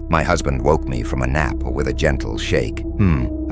My husband woke me from a nap with a gentle shake.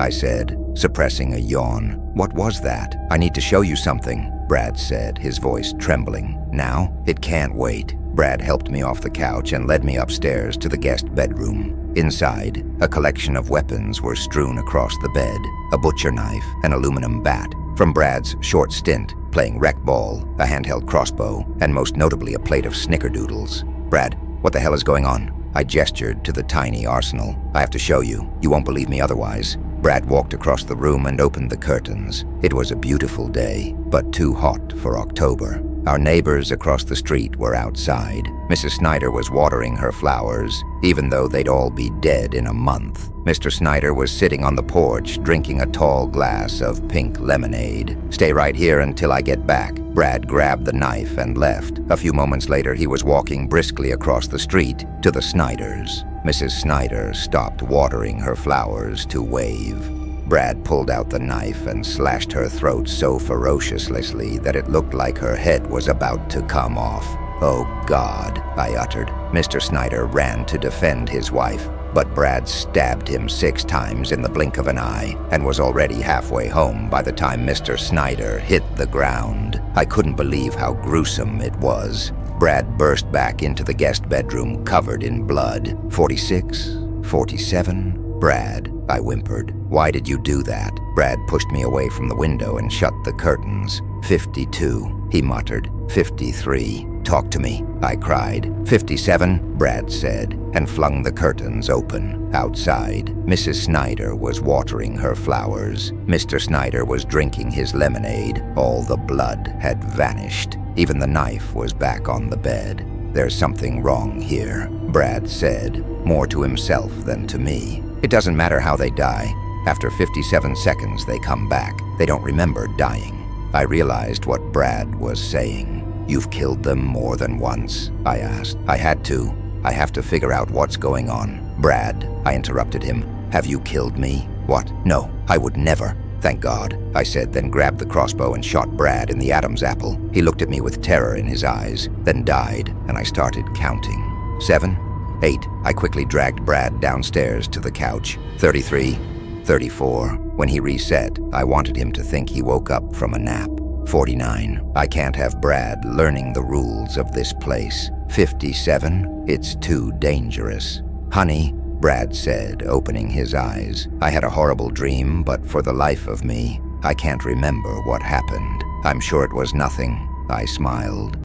I said, suppressing a yawn. What was that? I need to show you something, Brad said, his voice trembling. Now? It can't wait. Brad helped me off the couch and led me upstairs to the guest bedroom. Inside, a collection of weapons were strewn across the bed, a butcher knife, an aluminum bat. From Brad's short stint, playing rec ball, a handheld crossbow, and most notably a plate of snickerdoodles. Brad, what the hell is going on? I gestured to the tiny arsenal. I have to show you. You won't believe me otherwise. Brad walked across the room and opened the curtains. It was a beautiful day, but too hot for October. Our neighbors across the street were outside. Mrs. Snyder was watering her flowers, even though they'd all be dead in a month. Mr. Snyder was sitting on the porch, drinking a tall glass of pink lemonade. Stay right here until I get back. Brad grabbed the knife and left. A few moments later, he was walking briskly across the street to the Snyders. Mrs. Snyder stopped watering her flowers to wave. Brad pulled out the knife and slashed her throat so ferociously that it looked like her head was about to come off. "Oh, God," I uttered. Mr. Snyder ran to defend his wife, but Brad stabbed him 6 times in the blink of an eye and was already halfway home by the time Mr. Snyder hit the ground. I couldn't believe how gruesome it was. Brad burst back into the guest bedroom covered in blood. 46, 47, Brad, I whimpered. Why did you do that? Brad pushed me away from the window and shut the curtains. 52, he muttered. 53. Talk to me, I cried. 57, Brad said, and flung the curtains open. Outside, Mrs. Snyder was watering her flowers. Mr. Snyder was drinking his lemonade. All the blood had vanished. Even the knife was back on the bed. There's something wrong here, Brad said, more to himself than to me. It doesn't matter how they die. After 57 seconds, they come back. They don't remember dying. I realized what Brad was saying. You've killed them more than once, I asked. I had to. I have to figure out what's going on. Brad, I interrupted him. Have you killed me? What? No, I would never. Thank God, I said, then grabbed the crossbow and shot Brad in the Adam's apple. He looked at me with terror in his eyes, then died, and I started counting. 7, 8. I quickly dragged Brad downstairs to the couch. 33, 34. When he reset, I wanted him to think he woke up from a nap. 49. I can't have Brad learning the rules of this place. 57. It's too dangerous. Honey, Brad said, opening his eyes. I had a horrible dream, but for the life of me, I can't remember what happened. I'm sure it was nothing. I smiled.